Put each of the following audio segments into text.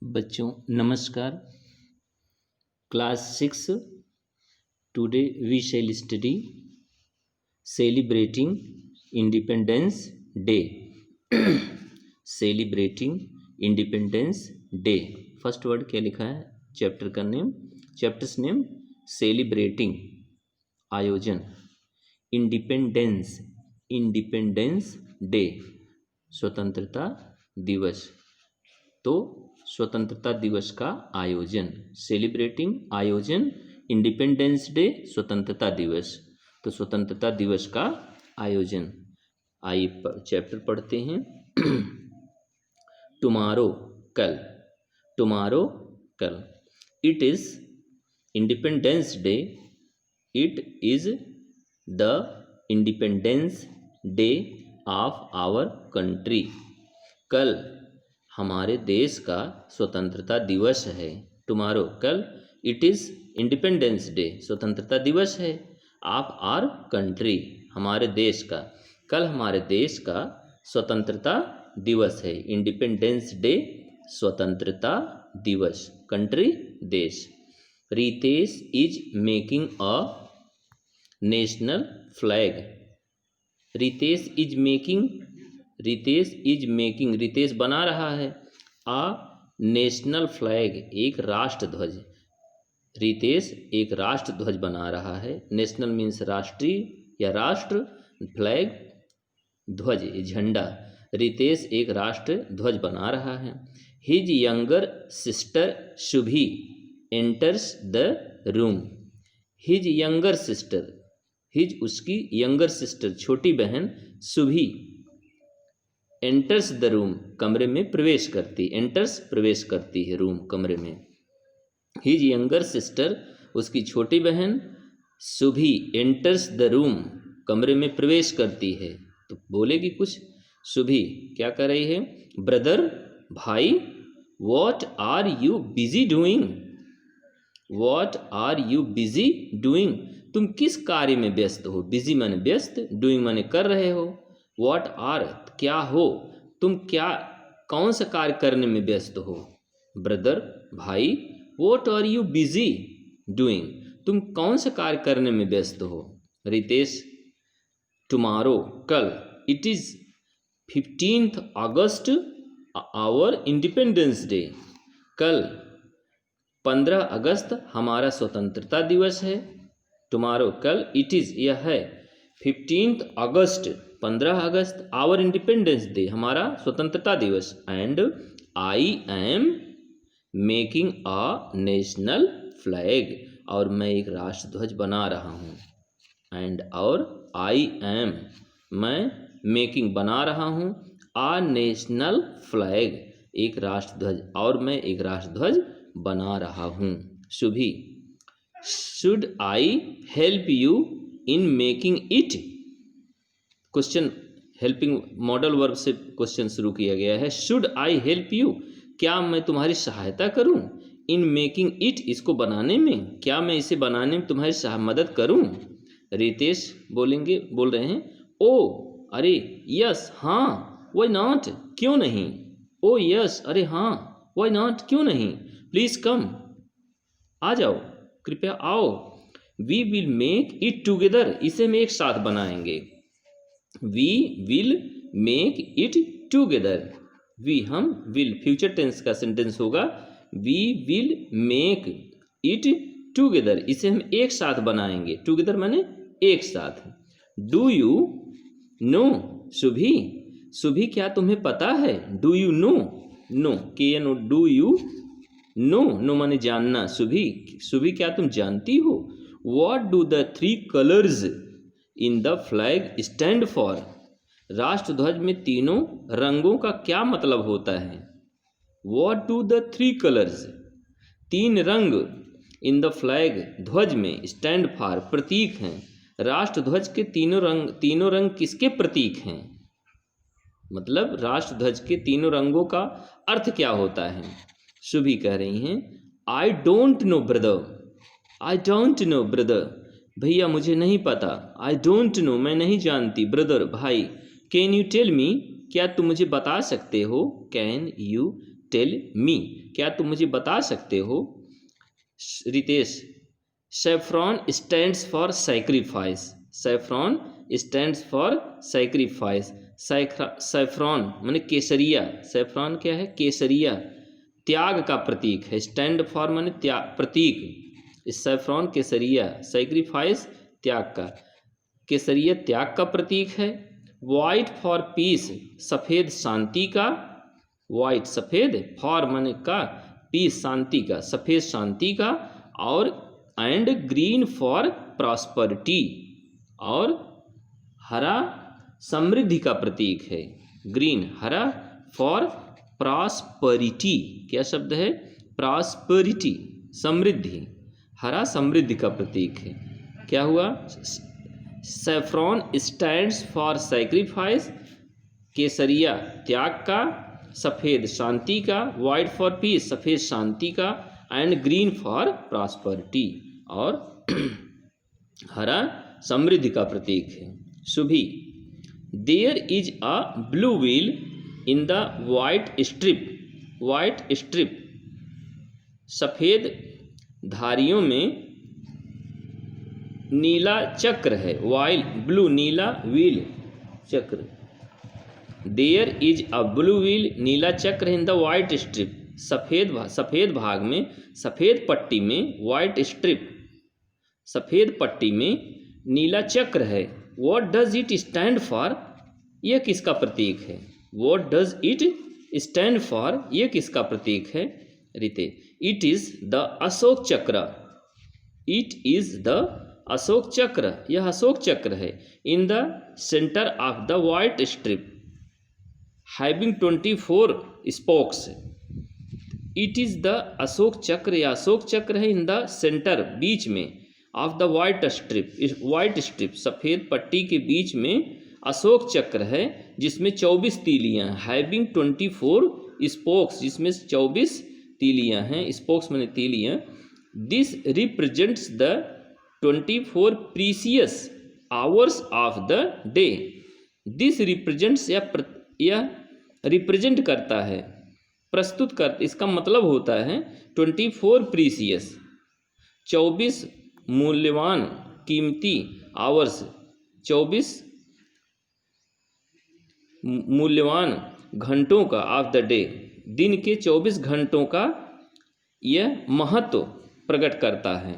बच्चों नमस्कार। Class 6 today we shall study celebrating independence day. Celebrating independence day, first word क्या लिखा है? चैप्टर का नेम, चैप्टर्स नेम सेलिब्रेटिंग आयोजन, इंडिपेंडेंस इंडिपेंडेंस डे स्वतंत्रता दिवस। तो स्वतंत्रता दिवस का आयोजन, सेलिब्रेटिंग आयोजन, इंडिपेंडेंस डे स्वतंत्रता दिवस। तो स्वतंत्रता दिवस का आयोजन, आइए चैप्टर पढ़ते हैं। टुमारो कल, टुमारो कल, it is independence day, it is the independence day of our country. कल हमारे देश का स्वतंत्रता दिवस है। टुमारो कल, इट इज इंडिपेंडेंस डे स्वतंत्रता दिवस है ऑफ आवर कंट्री हमारे देश का। कल हमारे देश का स्वतंत्रता दिवस है। इंडिपेंडेंस डे स्वतंत्रता दिवस, कंट्री देश। Ritesh is making a national flag. Ritesh is making, Ritesh is making, Ritesh बना रहा है आ नेशनल फ्लैग, एक राष्ट्र ध्वज। रितेश एक राष्ट्र ध्वज बना रहा है। नेशनल मीन्स राष्ट्रीय या राष्ट्र, फ्लैग ध्वज झंडा। रितेश एक राष्ट्र ध्वज बना रहा है। His younger sister Shubhi enters the room. His younger sister, his उसकी यंगर सिस्टर छोटी बहन शुभी एंटर्स द रूम कमरे में प्रवेश करती, एंटर्स प्रवेश करती है रूम कमरे में। हिज यंगर सिस्टर उसकी छोटी बहन शुभी एंटर्स द रूम कमरे में प्रवेश करती है। तो बोलेगी कुछ। शुभी क्या कर रही है? ब्रदर भाई, what are you busy doing, what are you busy doing, तुम किस कार्य में व्यस्त हो? बिजी माने व्यस्त, डूइंग माने कर रहे हो। व्हाट आर क्या हो, तुम क्या कौन सा कार्य करने में व्यस्त हो? ब्रदर भाई, what are you busy doing, तुम कौन सा कार्य करने में व्यस्त हो? रितेश टुमारो कल, it is 15th August our independence day. कल 15 अगस्त हमारा स्वतंत्रता दिवस है। टुमारो कल, इट इज यह है 15th अगस्त 15 अगस्त आवर इंडिपेंडेंस डे हमारा स्वतंत्रता दिवस। And I am making a national flag, और मैं एक राष्ट्र ध्वज बना रहा हूँ। एंड और आई एम, मैं मेकिंग बना रहा हूँ, आ नेशनल फ्लैग एक राष्ट्र ध्वज, और मैं एक राष्ट्र ध्वज बना रहा हूँ। Shubhi, should I help you in making it. Question, helping modal verb से क्वेश्चन शुरू किया गया है। शुड आई हेल्प यू, क्या मैं तुम्हारी सहायता करूं? इन मेकिंग इट, इसको बनाने में, क्या मैं इसे बनाने में तुम्हारी मदद करूं? रितेश बोलेंगे, बोल रहे हैं, ओ अरे यस हाँ, व्हाई नॉट क्यों नहीं। ओ यस अरे हाँ, व्हाई नॉट क्यों नहीं। प्लीज कम, आ जाओ, कृपया आओ। We will make it together, इसे हम एक साथ बनाएंगे। We will make it together, we हम, विल फ्यूचर टेंस का सेंटेंस होगा। We will make it together, इसे हम एक साथ बनाएंगे। टुगेदर माने एक साथ। Do you know Shubhi, Shubhi क्या तुम्हें पता है? Do you know, know K know, do you know, know माने जानना। शुभी, शुभी क्या तुम जानती हो? What do the 3 colours in the flag stand for, राष्ट्र ध्वज में तीनों रंगों का क्या मतलब होता है? व्हाट डू द 3 कलर्स, 3 रंग, इन द फ्लैग ध्वज में, स्टैंड फॉर प्रतीक हैं। राष्ट्र ध्वज के तीनों रंग किसके प्रतीक हैं? मतलब राष्ट्र ध्वज के तीनों रंगों का अर्थ क्या होता है? शुभी कह रही हैं, I don't know brother, I don't know brother, भैया मुझे नहीं पता। आई डोंट नो, मैं नहीं जानती। ब्रदर भाई, कैन यू टेल मी, क्या तुम मुझे बता सकते हो? कैन यू टेल मी, क्या तुम मुझे बता सकते हो? Ritesh, saffron stands for sacrifice, saffron stands for sacrifice, saffron माने केसरिया, सैफ्रॉन क्या है? केसरिया त्याग का प्रतीक है, स्टैंड फॉर माने त्याग प्रतीक, इस सैफ्रॉन केसरिया, सैक्रिफाइस त्याग का, केसरिया त्याग का प्रतीक है। वाइट फॉर पीस, सफ़ेद शांति का, वाइट सफ़ेद, फॉर माने का, पीस शांति का, सफ़ेद शांति का, और एंड ग्रीन फॉर प्रॉस्परिटी, और हरा समृद्धि का प्रतीक है, ग्रीन हरा फॉर प्रॉस्परिटी, क्या शब्द है? प्रॉस्परिटी, समृद्धि, हरा समृद्धि का प्रतीक है। क्या हुआ? सैफ्रॉन स्टैंड्स फॉर सैक्रिफाइस, केसरिया त्याग का, सफ़ेद शांति का, वाइट फॉर पीस सफ़ेद शांति का, एंड ग्रीन फॉर प्रॉस्परिटी, और हरा समृद्धि का प्रतीक है। Subhi, there is a blue wheel in the white strip, white strip सफ़ेद धारियों में नीला चक्र है, वाइल ब्लू नीला, व्हील चक्र, there is a blue wheel नीला चक्र इन द वाइट स्ट्रिप, सफ़ेद भाग में, सफ़ेद पट्टी में, वाइट स्ट्रिप सफ़ेद पट्टी में नीला चक्र है। What does it stand for, यह किसका प्रतीक है? What does it stand for, यह किसका प्रतीक है? रिते, इट इज़ द अशोक चक्र, इट इज़ द अशोक चक्र, यह अशोक चक्र है। In the centre of the white strip having 24 spokes, it is the Ashok चक्र, या अशोक चक्र है इन द सेंटर बीच में, ऑफ द वाइट स्ट्रिप, इस वाइट स्ट्रिप सफ़ेद पट्टी के बीच में अशोक चक्र है जिसमें 24 तीलियाँ, हैविंग 24 स्पोक्स, जिसमें 24 तीलियाँ हैं, स्पोक्स माने तीलियाँ। This represents the 24 precious hours of the day, this represents, यह रिप्रेजेंट करता है, प्रस्तुत कर, इसका मतलब होता है 24 प्रीसियस, 24 मूल्यवान कीमती, आवर्स 24 मूल्यवान घंटों का, ऑफ द डे दिन के 24 घंटों का यह महत्व प्रकट करता है।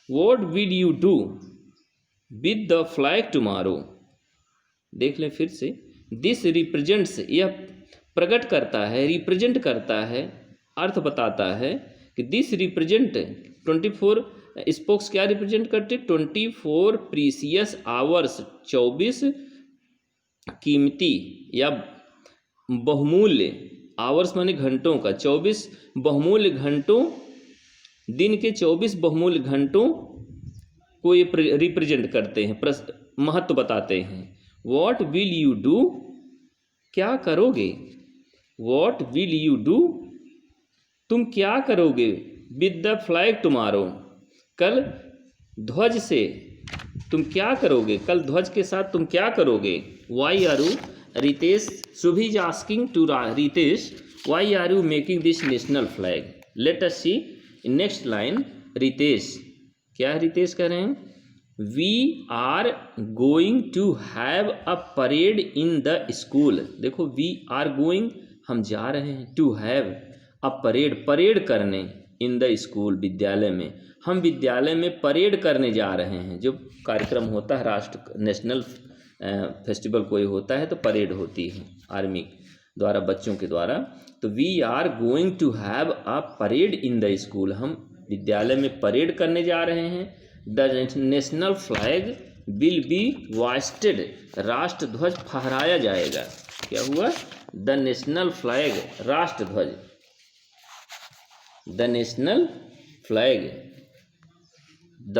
What will you do with the flag tomorrow, देख लें फिर से, दिस रिप्रेजेंट्स, यह प्रकट करता है, रिप्रेजेंट करता है, अर्थ बताता है कि दिस रिप्रेजेंट 24 स्पोक्स क्या रिप्रेजेंट करते? 24 प्रीसियस आवर्स, 24 कीमती या बहुमूल्य, आवर्स माने घंटों का, 24 बहुमूल्य घंटों, दिन के 24 बहुमूल्य घंटों को ये रिप्रेजेंट करते हैं, महत्व बताते हैं। व्हाट विल यू डू, क्या करोगे? व्हाट विल यू डू, तुम क्या करोगे? विद द फ्लैग टुमारो, कल ध्वज से तुम क्या करोगे? कल ध्वज के साथ तुम क्या करोगे? Why are you, Ritesh, Shubhi is asking to Ritesh, why are you making this national flag? Let us see next line. Ritesh, क्या रितेश कह रहे हैं? We are going to have a parade in the school, देखो वी आर गोइंग, हम जा रहे हैं, to have a parade, parade करने, इन द स्कूल विद्यालय में, हम विद्यालय में परेड करने जा रहे हैं। जो कार्यक्रम होता है, राष्ट्र नेशनल फेस्टिवल कोई होता है तो परेड होती है आर्मी द्वारा, बच्चों के द्वारा। तो we are going to have a parade in the school, हम विद्यालय में परेड करने जा रहे हैं। The national flag will be hoisted, राष्ट्र ध्वज फहराया जाएगा। क्या हुआ? द नेशनल फ्लैग, राष्ट्र ध्वज, the national flag, the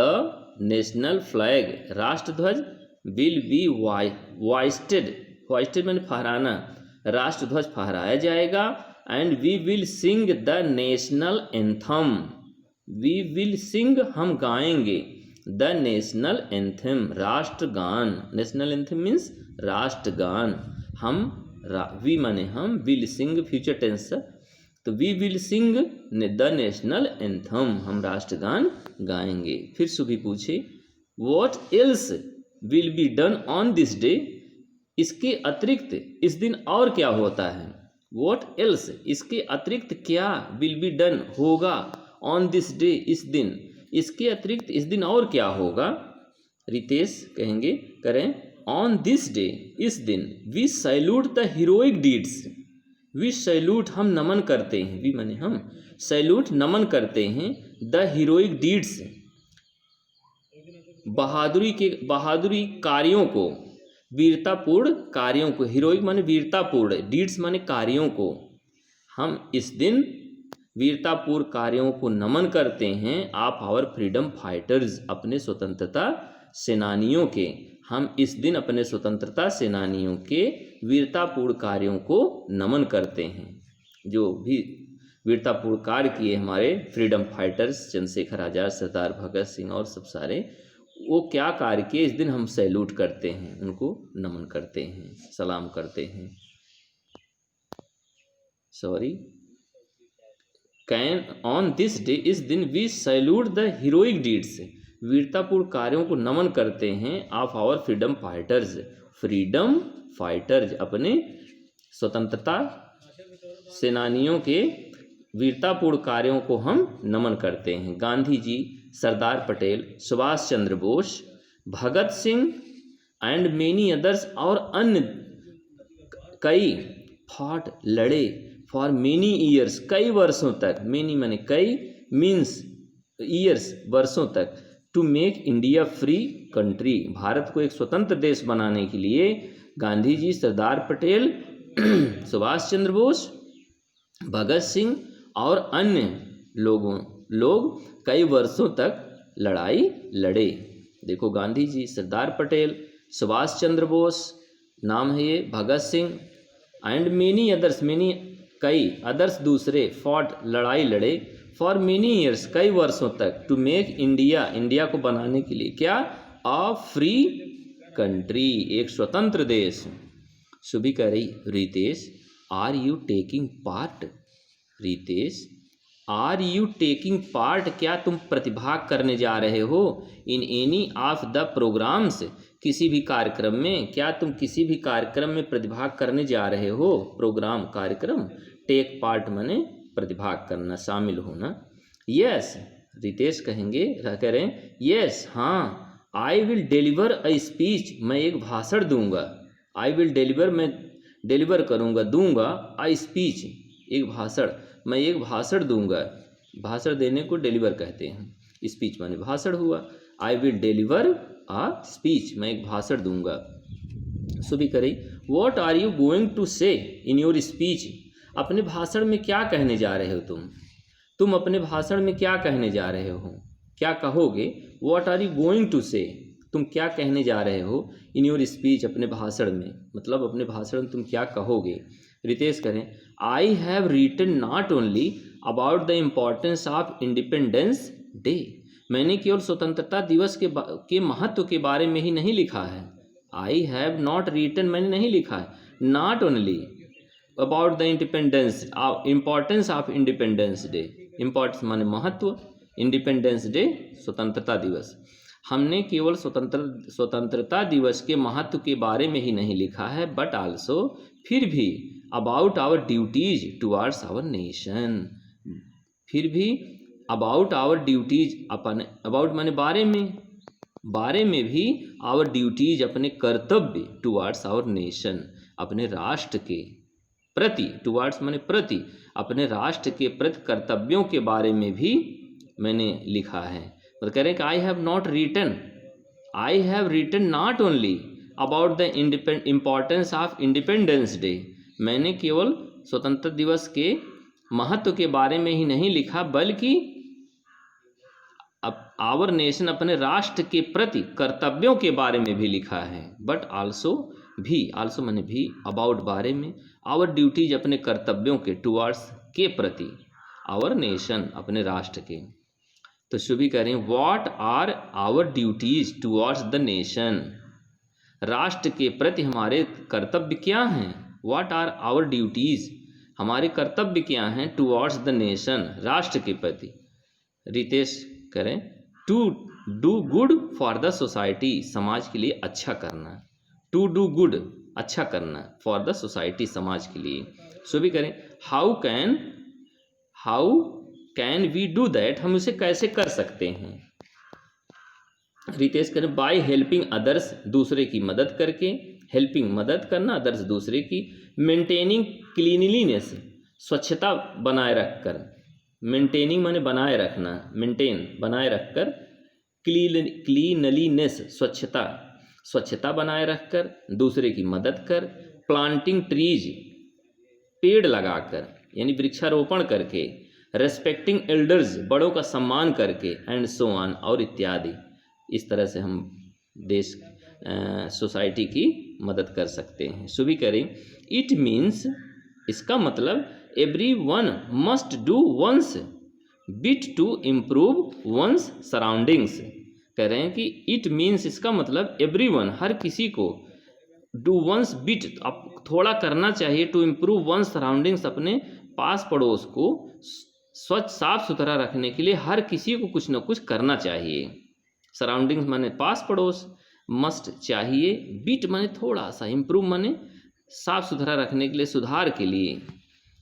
national flag, राष्ट्र ध्वज, विल बी होइस्टेड, होइस्टेड मैंने फहराना, राष्ट्र ध्वज फहराया जाएगा। And we will sing the national anthem, we will sing, हम गाएंगे, द नेशनल एंथम, राष्ट्रगान, नेशनल एंथम मीन्स राष्ट्रगान, हम वी माने हम, विल सिंग फ्यूचर टेंस, तो we will sing the national anthem, हम राष्ट्रगान गाएंगे। फिर सुभी पूछे what else will be done on this day, इसके अतिरिक्त इस दिन और क्या होता है। व्हाट एल्स, इसके अतिरिक्त क्या, विल बी डन होगा, ऑन दिस डे, इस दिन, इसके अतिरिक्त इस दिन और क्या होगा। रितेश कहेंगे करें ऑन दिस डे, इस दिन, we salute the heroic deeds, we salute हम नमन करते हैं, वी माने हम, सैल्यूट नमन करते हैं, द हीरोइक डीड्स बहादुरी कार्यों को, वीरतापूर्ण कार्यों को, हीरोइक माने वीरतापूर्ण, डीड्स माने कार्यों को, हम इस दिन वीरतापूर्ण कार्यों को नमन करते हैं। आप आवर फ्रीडम फाइटर्स, अपने स्वतंत्रता सेनानियों के, हम इस दिन अपने स्वतंत्रता सेनानियों के वीरतापूर्ण कार्यों को नमन करते हैं। जो भी वीरतापूर्ण कार्य किए हमारे फ्रीडम फाइटर्स, चंद्रशेखर आज़ाद, सरदार भगत सिंह और सब सारे, वो क्या कार्य किए, इस दिन हम सैल्यूट करते हैं, उनको नमन करते हैं, सलाम करते हैं। Sorry, can on this day, इस दिन, we salute the heroic deeds, वीरतापूर्ण कार्यों को नमन करते हैं, of our freedom fighters, freedom fighters, अपने स्वतंत्रता सेनानियों के वीरतापूर्ण कार्यों को हम नमन करते हैं। गांधी जी, सरदार पटेल, सुभाष चंद्र बोस, भगत सिंह एंड मेनी अदर्स, और अन्य कई, फॉट लड़े, फॉर मेनी ईयर्स, कई वर्षों तक, मेनी माने कई, मीन्स ईयर्स वर्षों तक, to make India free country, Bharat को एक स्वतंत्र देश बनाने के लिए गांधी जी, सरदार पटेल, सुभाष चंद्र बोस, भगत सिंह और अन्य लोग कई वर्षों तक लड़ाई लड़े। देखो गांधी जी, सरदार पटेल, सुभाष चंद्र बोस नाम है ये, Bhagat Singh and many others, many कई, अदर्स दूसरे, फॉट लड़ाई लड़े, फॉर मेनी ईयर्स कई वर्षों तक, टू मेक इंडिया, इंडिया को बनाने के लिए क्या, अ फ्री कंट्री, एक स्वतंत्र देश। सुबह कह रही Ritesh are you taking part, Ritesh are you taking part, क्या तुम प्रतिभाग करने जा रहे हो, in any of the programs, किसी भी कार्यक्रम में, क्या तुम किसी भी कार्यक्रम में प्रतिभाग करने जा रहे हो, प्रोग्राम कार्यक्रम, टेक पार्ट माने प्रतिभाग करना, शामिल होना। यस, रितेश कहेंगे करें यस, हाँ, आई विल डिलीवर अ स्पीच, मैं एक भाषण दूंगा, आई विल डिलीवर, मैं डिलीवर करूंगा, दूंगा, अ स्पीच, एक भाषण, मैं एक भाषण दूंगा, भाषण देने को डिलीवर कहते हैं, स्पीच माने भाषण हुआ, I will deliver a speech, मैं एक भाषण दूंगा। सुबह करें what are you going to say in your speech, अपने भाषण में क्या कहने जा रहे हो तुम अपने भाषण में क्या कहने जा रहे हो, क्या कहोगे। What are you going to say, तुम क्या कहने जा रहे हो, इन योर स्पीच, अपने भाषण में, मतलब अपने भाषण में तुम क्या कहोगे। रितेश करें I have written not only about the importance of independence day, मैंने केवल स्वतंत्रता दिवस के महत्व के बारे में ही नहीं लिखा है। आई हैव नॉट रिटन, मैंने नहीं लिखा है, not only about the importance of independence day, importance माने महत्व, इंडिपेंडेंस डे स्वतंत्रता दिवस, हमने केवल स्वतंत्रता दिवस के महत्व के बारे में ही नहीं लिखा है, बट आल्सो, फिर भी, about our duties towards our nation, फिर भी अबाउट आवर ड्यूटीज, अपन अबाउट माने बारे में भी, आवर ड्यूटीज अपने कर्तव्य, टुवार्ड्स आवर नेशन अपने राष्ट्र के प्रति, टुवार्ड्स माने प्रति, अपने राष्ट्र के प्रति कर्तव्यों के बारे में भी मैंने लिखा है। तो कह रहे हैं कि I have written not only about the importance of independence day, मैंने केवल स्वतंत्रता दिवस के महत्व के बारे में ही नहीं लिखा, बल्कि आवर नेशन, अपने राष्ट्र के प्रति कर्तव्यों के बारे में भी लिखा है, बट आल्सो भी, आल्सो माने भी, अबाउट बारे में, आवर ड्यूटीज अपने कर्तव्यों के, टुवार्ड्स के प्रति, आवर नेशन अपने राष्ट्र के। तो शुभी कह रहे हैं what are our duties towards the nation, राष्ट्र के प्रति हमारे कर्तव्य क्या हैं। व्हाट आर आवर ड्यूटीज, हमारे कर्तव्य क्या हैं टुवर्ड्स द नेशन, राष्ट्र के प्रति। रितेश करें to do good for the society, समाज के लिए अच्छा करना। टू डू गुड अच्छा करना, फॉर द सोसाइटी समाज के लिए। सो भी करें how can we do that, हम उसे कैसे कर सकते हैं। रितेश करें बाय हेल्पिंग अदर्स, दूसरे की मदद करके। हेल्पिंग मदद करना, अदर्स दूसरे की। मेंटेनिंग क्लीनलीनेस, स्वच्छता बनाए रखकर। मेंटेनिंग माने बनाए रखना, मेंटेन बनाए रखकर। क्लीनलीनेस स्वच्छता बनाए रखकर, दूसरे की मदद कर। प्लांटिंग ट्रीज, पेड़ लगाकर यानी वृक्षारोपण करके। रेस्पेक्टिंग एल्डर्स, बड़ों का सम्मान करके। एंड सो ऑन, और इत्यादि। इस तरह से हम देश सोसाइटी की मदद कर सकते हैं। सो भी करें इट मीन्स, इसका मतलब every one must do one's bit to improve one's surroundings. कह रहे हैं कि इट मीन्स इसका मतलब एवरी वन, हर किसी को। डू वंस बिट, अब थोड़ा करना चाहिए। टू इम्प्रूव वंस सराउंडिंग्स, अपने पास पड़ोस को स्वच्छ साफ सुथरा रखने के लिए हर किसी को कुछ न कुछ करना चाहिए। सराउंडिंग्स माने पास पड़ोस, मस्ट चाहिए, बिट माने थोड़ा सा, इम्प्रूव माने साफ सुथरा रखने के लिए, सुधार के लिए।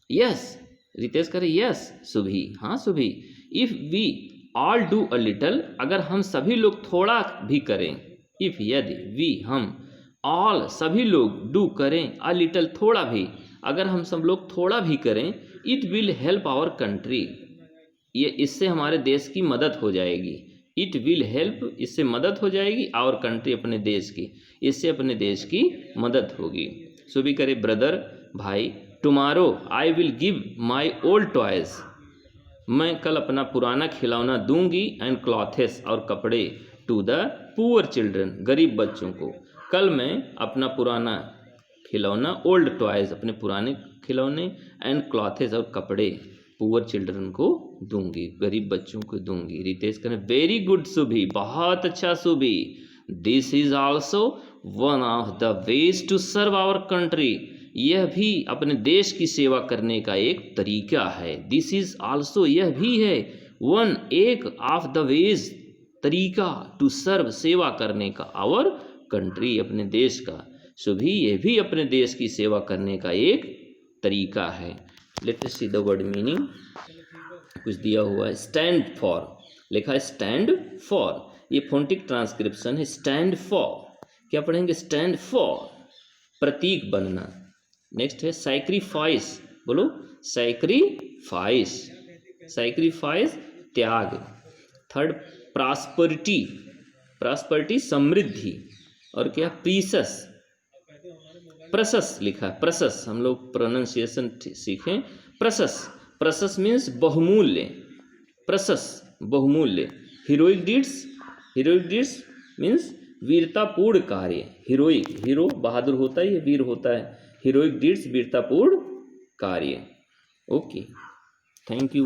यस, रितेश करे यस सुभी, हाँ Subhi. If we all do a little, अगर हम सभी लोग थोड़ा भी करें। इफ यदि वी हम ऑल सभी लोग डू करें अ लिटल थोड़ा भी, अगर हम सब लोग थोड़ा भी करें। It will help our country, ये इससे हमारे देश की मदद हो जाएगी। इट विल हेल्प, इससे मदद हो जाएगी। आवर कंट्री, अपने देश की, इससे अपने देश की मदद होगी। सो भी करे ब्रदर भाई, tomorrow I will give my old toys, मैं कल अपना पुराना खिलौना दूंगी। एंड क्लॉथेस, और कपड़े। टू द पुअर चिल्ड्रन, गरीब बच्चों को। कल मैं अपना पुराना खिलौना, ओल्ड टॉयज अपने पुराने खिलौने, एंड क्लॉथेस और कपड़े पुअर चिल्ड्रन को दूंगी, गरीब बच्चों को दूंगी। रितेश करें वेरी गुड सुभी, बहुत अच्छा Subhi. This is also one of the ways to serve our country, यह भी अपने देश की सेवा करने का एक तरीका है। दिस इज आल्सो, यह भी है। वन, एक, ऑफ द वेज, तरीका। टू सर्व, सेवा करने का। आवर कंट्री, अपने देश का। सो भी, यह भी अपने देश की सेवा करने का एक तरीका है। Late us see the word meaning. कुछ दिया हुआ है। स्टैंड फॉर, लिखा है स्टैंड फॉर, ये फोनेटिक ट्रांसक्रिप्शन है। स्टैंड फॉर, क्या पढ़ेंगे? स्टैंड फॉर, प्रतीक बनना। नेक्स्ट है सैक्रिफाइस, बोलो सैक्रिफाइस, सैक्रिफाइस त्याग। थर्ड प्रॉस्पेरिटी, प्रॉस्पेरिटी समृद्धि। और क्या? प्रीसस, प्रशस लिखा है, प्रशस, हम लोग प्रोनाउंसिएशन सीखें। प्रशस, प्रशस मीन्स बहुमूल्य, प्रशस बहुमूल्य। Heroic deeds, heroic deeds means वीरतापूर्ण कार्य। हीरोइक, हीरो बहादुर होता है, ये वीर होता है। हीरोइक डीड्स वीरतापूर्ण कार्य। Okay, thank you.